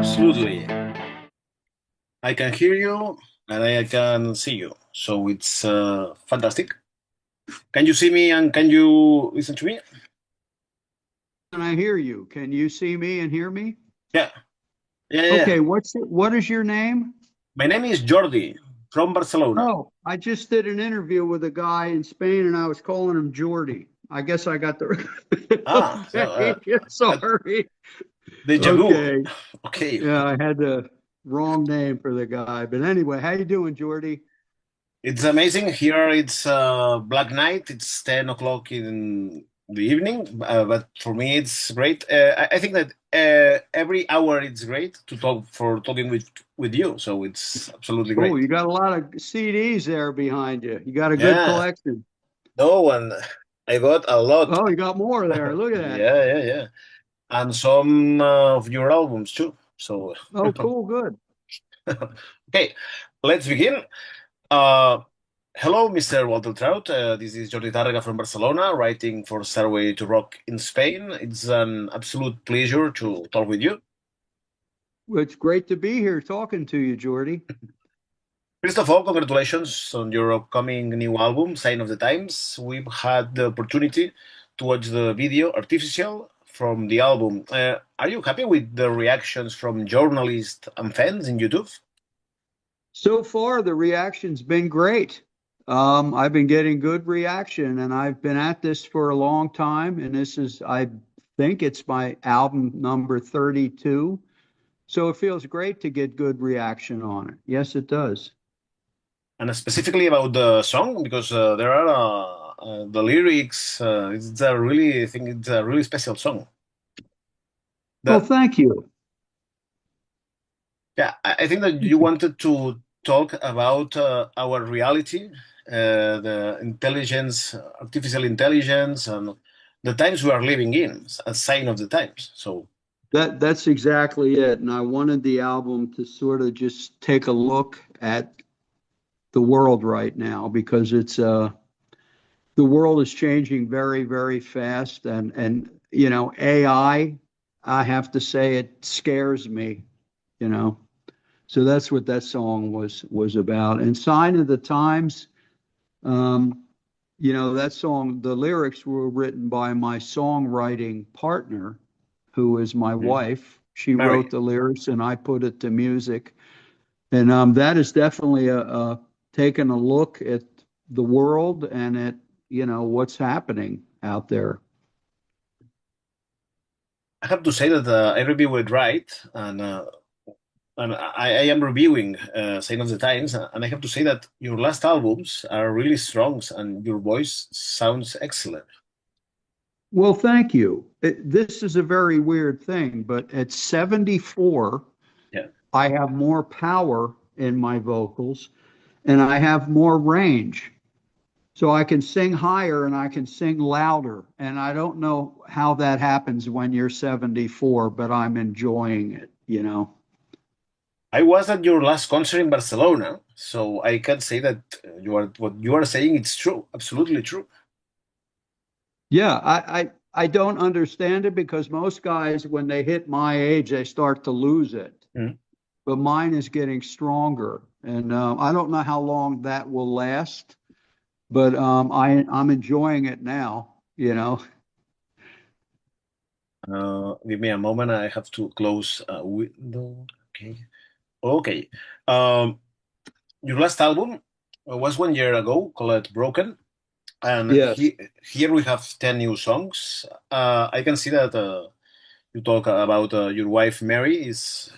Absolutely. I can hear you and I can see you. So it's fantastic. Can you see me and can you listen to me? And I hear you. Can you see me and hear me? Yeah. Yeah. Okay, what is your name? My name is Jordi from Barcelona. Oh, I just did an interview with a guy in Spain and I was calling him Jordy. I guess I got the So okay. uh, Sorry. deja vu. Okay. Okay. Yeah, I had the wrong name for the guy. But anyway, how you doing, Jordy? It's amazing. Here it's black night. It's 10 o'clock in the evening. But for me, it's great. I think that every hour it's great to talk for talking with you. So it's absolutely Oh, great. you got a lot of CDs there behind you. You got a good Yeah. collection. No, and I got a lot. Oh, you got more there. Look at that. Yeah. And some of your albums too. So, Oh, cool, good. okay, let's begin. Uh, Hello, Mr. Walter Trout. This is Jordi Targa from Barcelona, writing for Starway to Rock in Spain. It's an absolute pleasure to talk with you. Well, it's great to be here talking to you, Jordy. First of all, congratulations on your upcoming new album, Sign of the Times. We've had the opportunity to watch the video Artificial from the album. Are you happy with the reactions from journalists and fans in YouTube? So far, the reaction's been great. I've been getting good reaction, and I've been at this for a long time. And I think it's my album number 32. So it feels great to get good reaction on it. Yes, it does. And specifically about the song, because there are the lyrics. It's a really, I think it's a really special song. Well, The thank you. Yeah, I think that you wanted to talk about our reality, the intelligence, artificial intelligence, and the times we are living in, a sign of the times. So, That's exactly it. And I wanted the album to sort of just take a look at the world right now because it's the world is changing very, very fast, and AI, I have to say it scares me, you know. So that's what that song was about. And Sign of the Times, um, that song, the lyrics were written by my songwriting partner, who is my mhm. wife. She Mary, wrote the lyrics and I put it to music. And that is definitely a taking a look at the world and at what's happening out there. I have to say that I review it right, and I am reviewing Sign of the Times, and I have to say that your last albums are really strong, and your voice sounds excellent. Well, thank you. This is a very weird thing, but at 74, Yeah. I have more power in my vocals and I have more range. So I can sing higher and I can sing louder. And I don't know how that happens when you're 74, but I'm enjoying it. I was at your last concert in Barcelona, so I can say that what you are saying it's true, absolutely true. Yeah, I don't understand it because most guys, when they hit my age, they start to lose it. Mm. But mine is getting stronger. And I don't know how long that will last, but I'm enjoying it now. Give me a moment. I have to close a window. Okay. Okay. Um, your last album was 1 year ago called Broken, and Yes. here we have 10 new songs. I can see that you talk about your wife Mary is.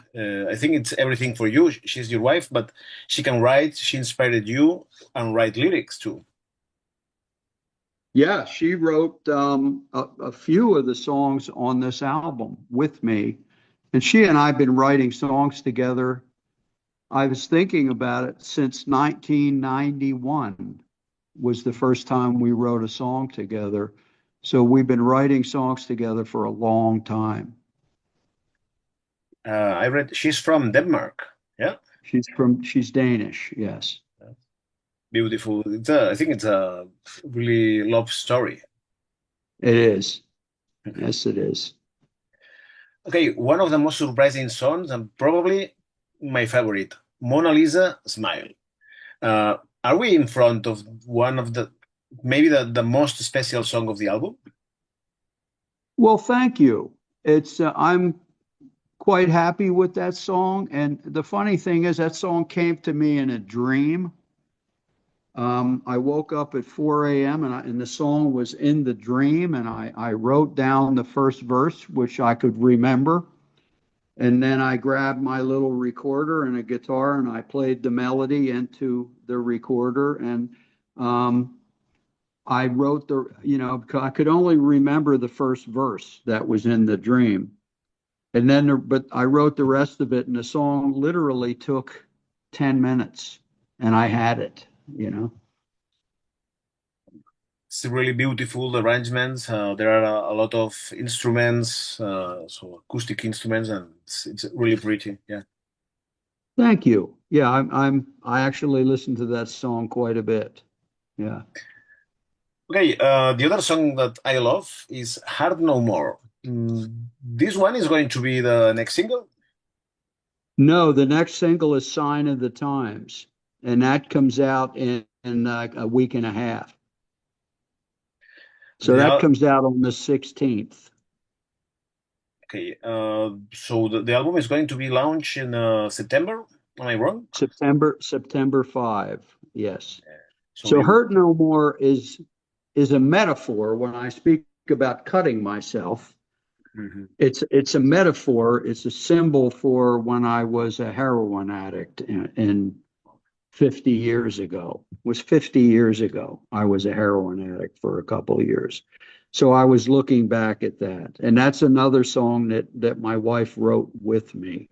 I think it's everything for you. She's your wife, but she can write. She inspired you and write lyrics too. Yeah, she wrote a few of the songs on this album with me. And she and I have been writing songs together. I was thinking about it since 1991 was the first time we wrote a song together. So we've been writing songs together for a long time. I read she's from Denmark. Yeah, She's Danish, yes. beautiful. I think it's a really love story. It is. Yes, it is. Okay, one of the most surprising songs and probably my favorite, Mona Lisa Smile. Uh, are we in front of one of the maybe the most special song of the album? Well, thank you. It's I'm quite happy with that song. And the funny thing is, that song came to me in a dream. I woke up at 4 a.m. And the song was in the dream, and I wrote down the first verse, which I could remember. And then I grabbed my little recorder and a guitar, and I played the melody into the recorder. And um, I wrote I could only remember the first verse that was in the dream. And then, but I wrote the rest of it, and the song literally took 10 minutes, and I had it, you know. It's really beautiful arrangements. There are a lot of instruments, so acoustic instruments, and it's really pretty. Yeah. Thank you. Yeah, I actually listened to that song quite a bit. Yeah. Okay. The other song that I love is "Hard No More." This one is going to be the next single. No, the next single is Sign of the Times, and that comes out in a week and a half. So The that al- comes out on the 16th, okay. So the album is going to be launched in September. Am I wrong? September 5. Yes. So So you. Hurt No More is a metaphor when I speak about cutting myself. Mhm. It's a metaphor. It's a symbol for when I was a heroin addict in 50 years ago. It was 50 years ago. I was a heroin addict for a couple of years. So I was looking back at that. And that's another song that my wife wrote with me.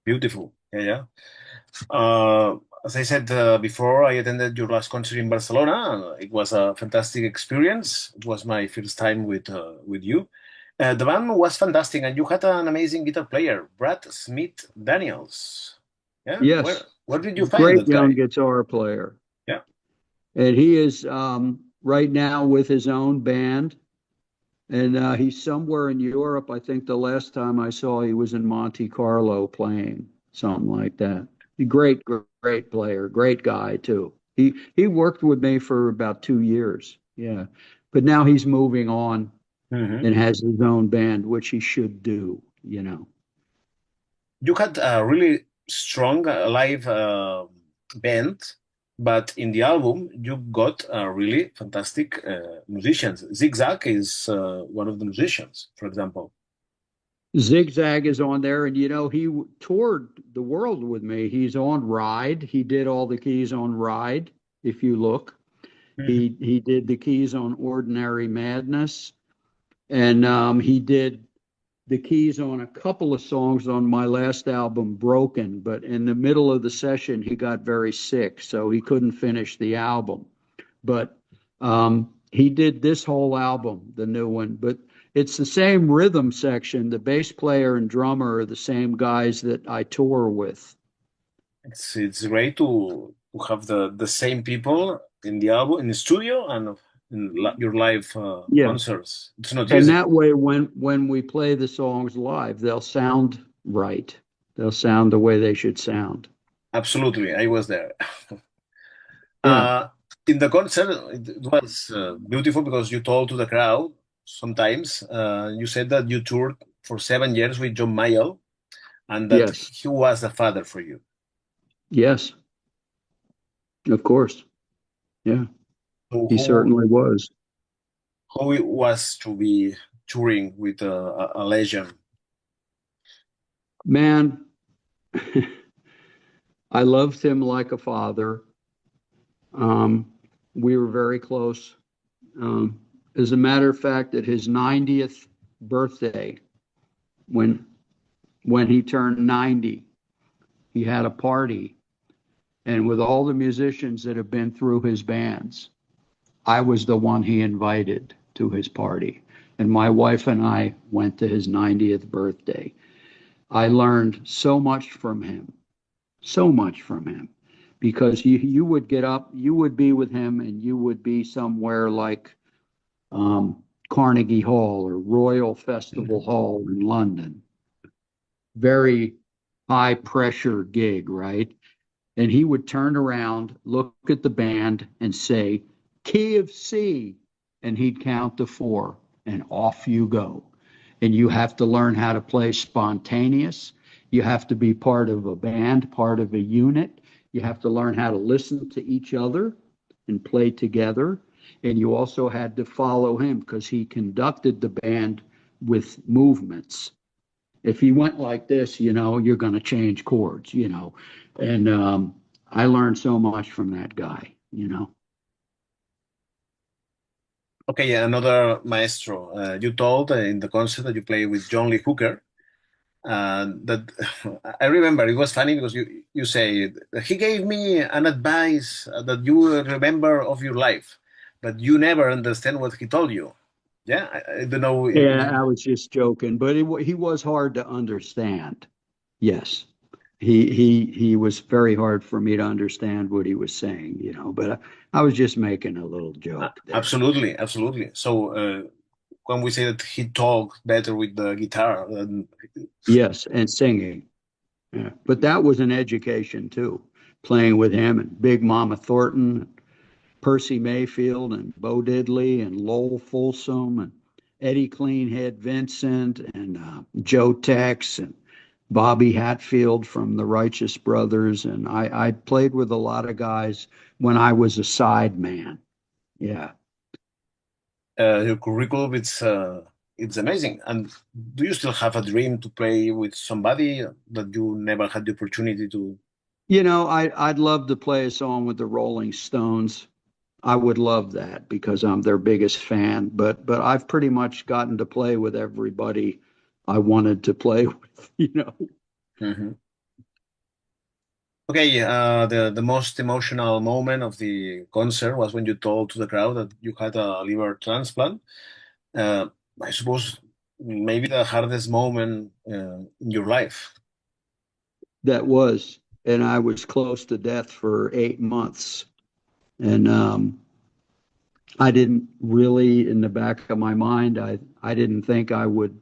Beautiful. Yeah, yeah. As I said before, I attended your last concert in Barcelona. It was a fantastic experience. It was my first time with you. The band was fantastic, and you had an amazing guitar player, Brad Smith Daniels. Yeah, Yes, where did you find great that young guy? guitar player. Yeah. And he is right now with his own band. And he's somewhere in Europe. I think the last time I saw he was in Monte Carlo playing something like that. Great, great player, great guy too. He worked with me for about 2 years. Yeah, but now he's moving on Hmm. and has his own band, which he should do. You know. You had a really strong live band, but in the album you got really fantastic musicians. Zigzag is one of the musicians, for example. Zigzag is on there, and he toured the world with me. He's on Ride. He did all the keys on Ride. If you look. Mhm. He did the keys on Ordinary Madness, and he did the keys on a couple of songs on my last album, Broken. But in the middle of the session, he got very sick, so he couldn't finish the album. But he did this whole album, the new one. But it's the same rhythm section. The bass player and drummer are the same guys that I tour with. It's great to have the same people in the album in the studio and in your live Yeah. concerts. It's not And easy. that way, when we play the songs live, they'll sound right. They'll sound the way they should sound. Absolutely, I was there. Yeah. Uh, in the concert, it was beautiful because you told to the crowd sometimes. You said that you toured for 7 years with John Mayall and that Yes. he was a father for you. Yes. Of course. Yeah. So He certainly was. how it was to be touring with a legend. Man, I loved him like a father. Um, we were very close. Um, as a matter of fact, at his 90th birthday, when when he turned 90, he had a party, and with all the musicians that have been through his bands, I was the one he invited to his party. And my wife and I went to his 90th birthday. I learned so much from him, so much from him, because you would get up, you would be with him, and you would be somewhere like Carnegie Hall or Royal Festival Hall in London. Very high pressure gig, right? And he would turn around, look at the band, and say, key of C. And he'd count to four, and off you go. And you have to learn how to play spontaneous. You have to be part of a band, part of a unit. You have to learn how to listen to each other and play together. And you also had to follow him because he conducted the band with movements. If he went like this, you're going to change chords. And I learned so much from that guy. Okay, yeah, another maestro. You told in the concert that you play with John Lee Hooker. That I remember it was funny because you say he gave me an advice that you will remember of your life, but you never understand what he told you. Yeah, I don't know. Yeah, I was just joking, but he was hard to understand. Yes, he was very hard for me to understand what he was saying. But I was just making a little joke there. Absolutely, absolutely. So when we say that he talked better with the guitar, Yes, and singing. Yeah. But that was an education too, playing with him and Big Mama Thornton, Percy Mayfield, and Bo Diddley, and Lowell Folsom, and Eddie Cleanhead Vincent, and Joe Tex, and Bobby Hatfield from the Righteous Brothers. And I played with a lot of guys when I was a side man. Yeah. your curriculum it's amazing. And do you still have a dream to play with somebody that you never had the opportunity to? I'd love to play a song with the Rolling Stones. I would love that because I'm their biggest fan. But I've pretty much gotten to play with everybody I wanted to play with. Mhm. Okay, the most emotional moment of the concert was when you told to the crowd that you had a liver transplant. Uh, I suppose maybe the hardest moment in your life. That was, and I was close to death for 8 months. And I didn't really, in the back of my mind, I didn't think I would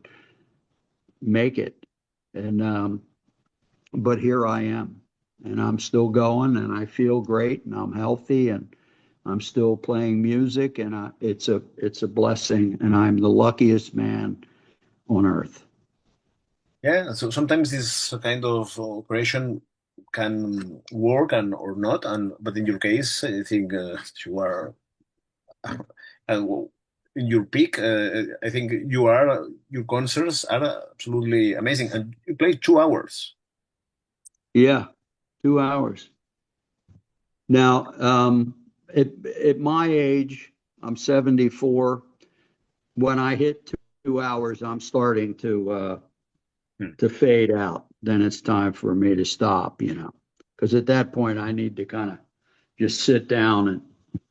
make it. And but here I am, and I'm still going, and I feel great, and I'm healthy, and I'm still playing music, and it's a blessing, and I'm the luckiest man on earth. Yeah, so sometimes this kind of operation can work and or not, and but in your case, I think you are well, in your peak. I think your concerts are absolutely amazing, and you play 2 hours. Yeah, 2 hours. Now, at my age, I'm 74. When I hit 2 hours, I'm starting Hmm. to fade out. Then it's time for me to stop. Because at that point, I need to kind of just sit down and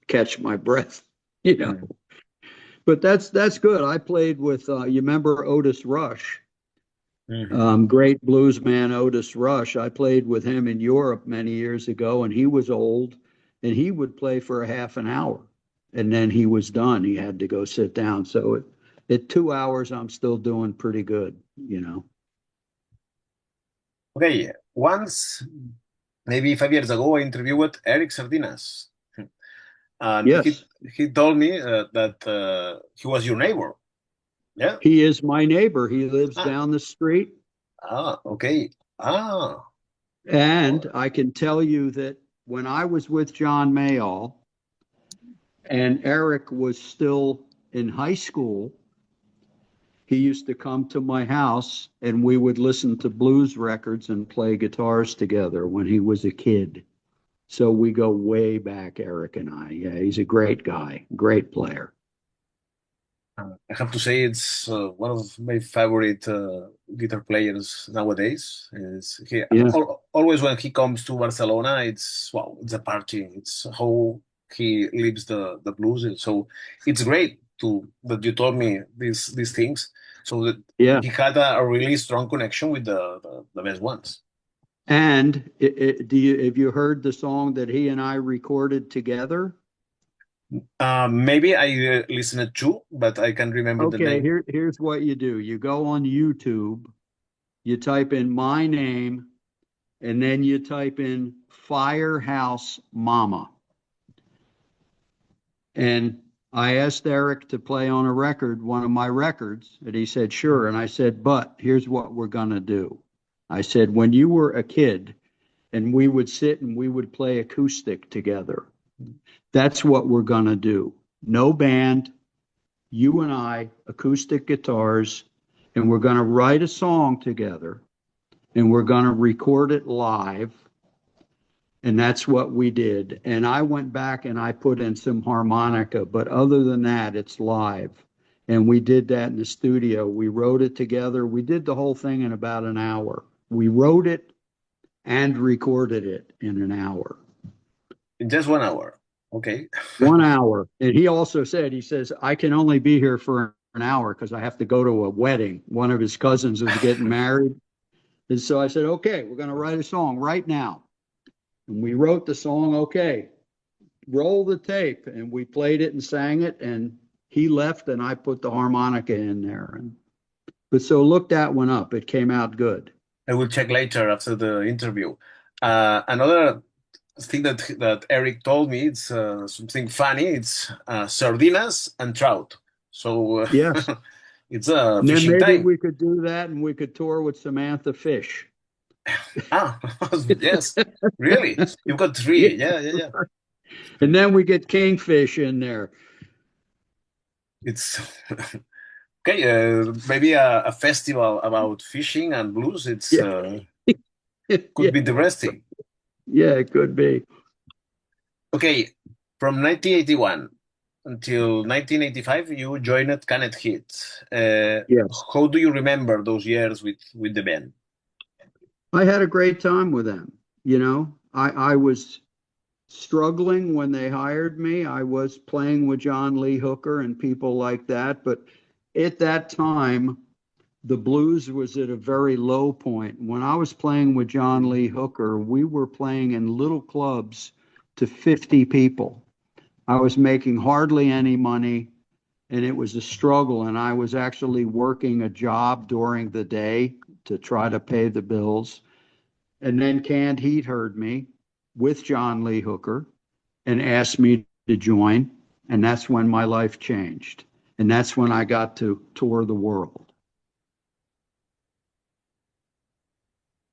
catch my breath. You know. Hmm. But that's good. I played with you remember Otis Rush, Mhm. great blues man Otis Rush. I played with him in Europe many years ago, and he was old, and he would play for a half an hour, and then he was done. He had to go sit down. So at 2 hours, I'm still doing pretty good. Okay, once maybe 5 years ago, I interviewed Eric Sardinas, and Yes, he told me that he was your neighbor. Yeah. he is my neighbor. He lives Ah. down the street, Okay. Ah. and I can tell you that when I was with John Mayall and Eric was still in high school, he used to come to my house and we would listen to blues records and play guitars together when he was a kid. So we go way back, Eric and I. Yeah, he's a great guy, great player. I have to say it's one of my favorite guitar players nowadays. Is he Yeah, always when he comes to Barcelona, it's wow, it's a party. It's how he lives the blues. And so it's great to that you told me these things. So that yeah. he had a really strong connection with the best ones. And have you heard the song that he and I recorded together? Maybe I listened to, but I can't remember the Okay, name. here's what you do. You go on YouTube, you type in my name, and then you type in Firehouse Mama. And I asked Eric to play on a record, one of my records, and he said, sure. And I said, but here's what we're going to do. I said, when you were a kid and we would sit and we would play acoustic together, that's what we're going to do. No band, you and I, acoustic guitars, and we're going to write a song together and we're going to record it live. And that's what we did. And I went back and I put in some harmonica, but other than that, it's live. And we did that in the studio. We wrote it together. We did the whole thing in about an hour. We wrote it and recorded it in an hour. In just 1 hour. Okay. 1 hour. And he also said, he says, I can only be here for an hour because I have to go to a wedding. One of his cousins was getting married. And so I said, okay, we're going to write a song right now. And we wrote the song, okay, roll the tape. And we played it and sang it. And he left and I put the harmonica in there. But so look that one up. It came out good. I will check later after the interview. Another thing that Eric told me, it's something funny. It's sardinas and trout. So Yes. it's And then fishing maybe time. we could do that and we could tour with Samantha Fish. Ah, yes, really. You've got Yeah. three. Yeah, yeah, yeah. And then we get kingfish in there. It's okay. Maybe a festival about fishing and blues. It's Yeah. could Yeah. be interesting. Yeah, it could be. Okay, from 1981 until 1985, you joined Canet Hit. Yes. How do you remember those years with the band? I had a great time with them. I was struggling when they hired me. I was playing with John Lee Hooker and people like that. But at that time, the blues was at a very low point. When I was playing with John Lee Hooker, we were playing in little clubs to 50 people. I was making hardly any money and it was a struggle. And I was actually working a job during the day to try to pay the bills. And then Canned Heat heard me with John Lee Hooker and asked me to join. And that's when my life changed. And that's when I got to tour the world.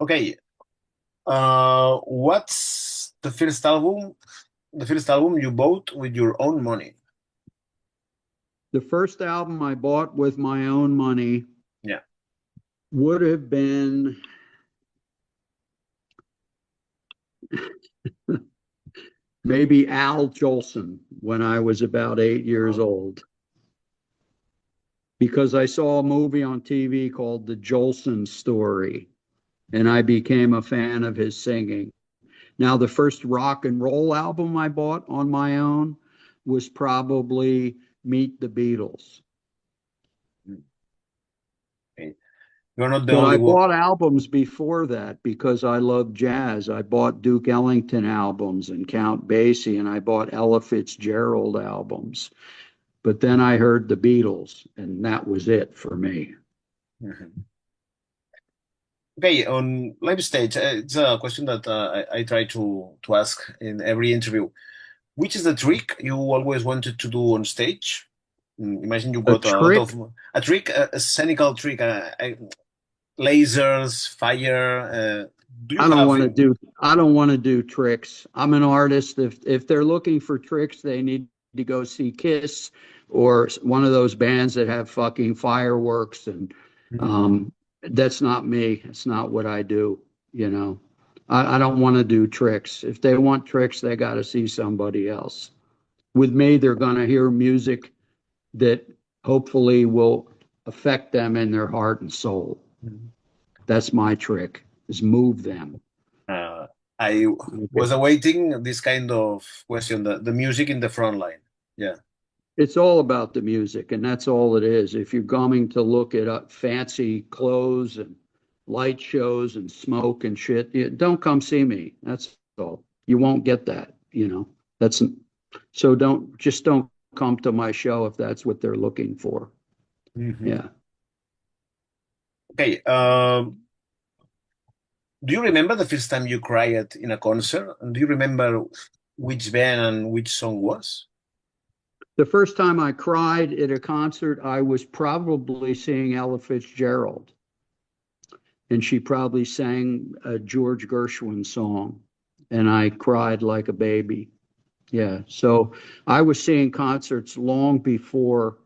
Okay, what's the first album? The first album you bought with your own money? The first album I bought with my own money Yeah. would have been maybe Al Jolson when I was about 8 years old, because I saw a movie on TV called The Jolson Story, and I became a fan of his singing. Now, the first rock and roll album I bought on my own was probably Meet the Beatles. Okay. You're not the But only I one. bought albums before that because I love jazz. I bought Duke Ellington albums and Count Basie, and I bought Ella Fitzgerald albums. But then I heard the Beatles, and that was it for me. Mhm. Okay, on live stage, it's a question that I try to ask in every interview. Which is the trick you always wanted to do on stage? Imagine you A got a lot trick, of a trick, a scenical trick, lasers, fire. Do you I don't have want to in? do I don't want to do tricks. I'm an artist. If they're looking for tricks, they need to go see Kiss or one of those bands that have fucking fireworks and Mhm. um that's not me. It's not what I do, you know. I don't want to do tricks. If they want tricks, they got to see somebody else. With me, they're going to hear music that hopefully will affect them in their heart and soul. That's my trick, is move them. Uh, I Okay. was awaiting this kind of question, the music in the front line. Yeah. It's all about the music, and that's all it is. If you're coming to look at fancy clothes and light shows and smoke and shit, don't come see me. That's all. You won't get that, you know. That's So don't come to my show if that's what they're looking for. Mhm. Yeah. Okay. Do you remember the first time you cried in a concert? And do you remember which band and which song was? The first time I cried at a concert, I was probably seeing Ella Fitzgerald, and she probably sang a George Gershwin song, and I cried like a baby. Yeah. So I was seeing concerts long before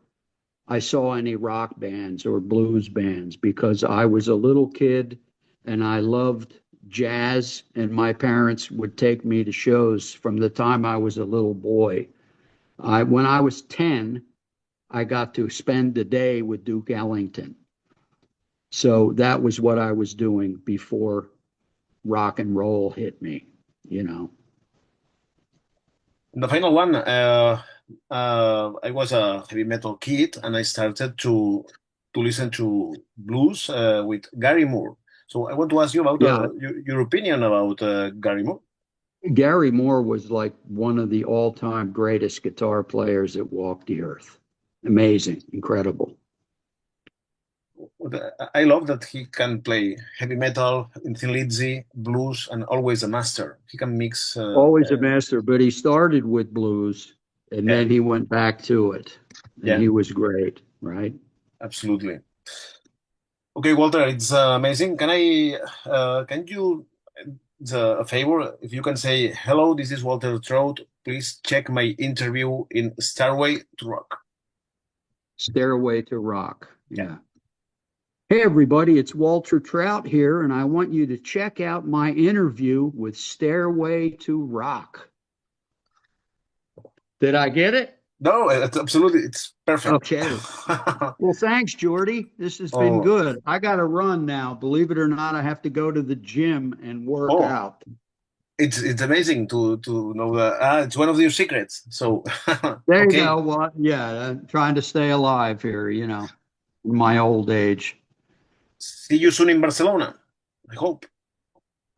I saw any rock bands or blues bands because I was a little kid and I loved jazz, and my parents would take me to shows from the time I was a little boy. When I was 10, I got to spend the day with Duke Ellington. So that was what I was doing before rock and roll hit me, you know. The final one, I was a heavy metal kid and I started to listen to blues with Gary Moore. So I want to ask you about Yeah, your opinion about Gary Moore. Gary Moore was like one of the all-time greatest guitar players that walked the earth. Amazing, incredible. I love that he can play heavy metal, Thin Lizzy, blues, and always a master. He can mix. Always a master, but he started with blues and Yeah, then he went back to it, and yeah, he was great, right? absolutely. Okay, Walter, it's amazing. Can you, it's a favor, if you can say, hello, this is Walter Trout. Please check my interview in Starway to Rock. Stairway to Rock. Yeah. Yeah. Hey, everybody, it's Walter Trout here, and I want you to check out my interview with Stairway to Rock. Did I get it? No, absolutely, it's perfect. Okay. Well, thanks, Jordy. This has been Oh, good. I got to run now. Believe it or not, I have to go to the gym and work oh, out. it's amazing to know that. It's one of your secrets. So, There you okay. go. Well, yeah, I'm trying to stay alive here, in my old age. See you soon in Barcelona. I hope.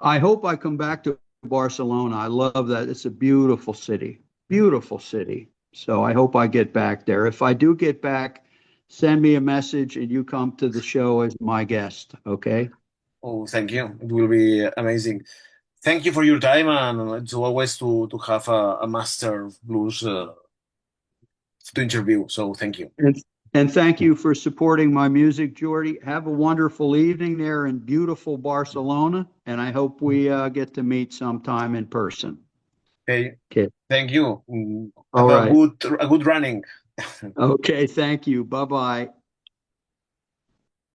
I hope I come back to Barcelona. I love that. It's a beautiful city. Beautiful city. So I hope I get back there. If I do get back, send me a message and you come to the show as my guest. Okay. Oh, thank you. It will be amazing. Thank you for your time, and it's always to have a master of blues to interview. So thank you. And, and thank you for supporting my music, Jordy. Have a wonderful evening there in beautiful Barcelona. And I hope we get to meet sometime in person. Okay, Okay. thank you. All Have right. a good running. Okay. Thank you. Bye bye.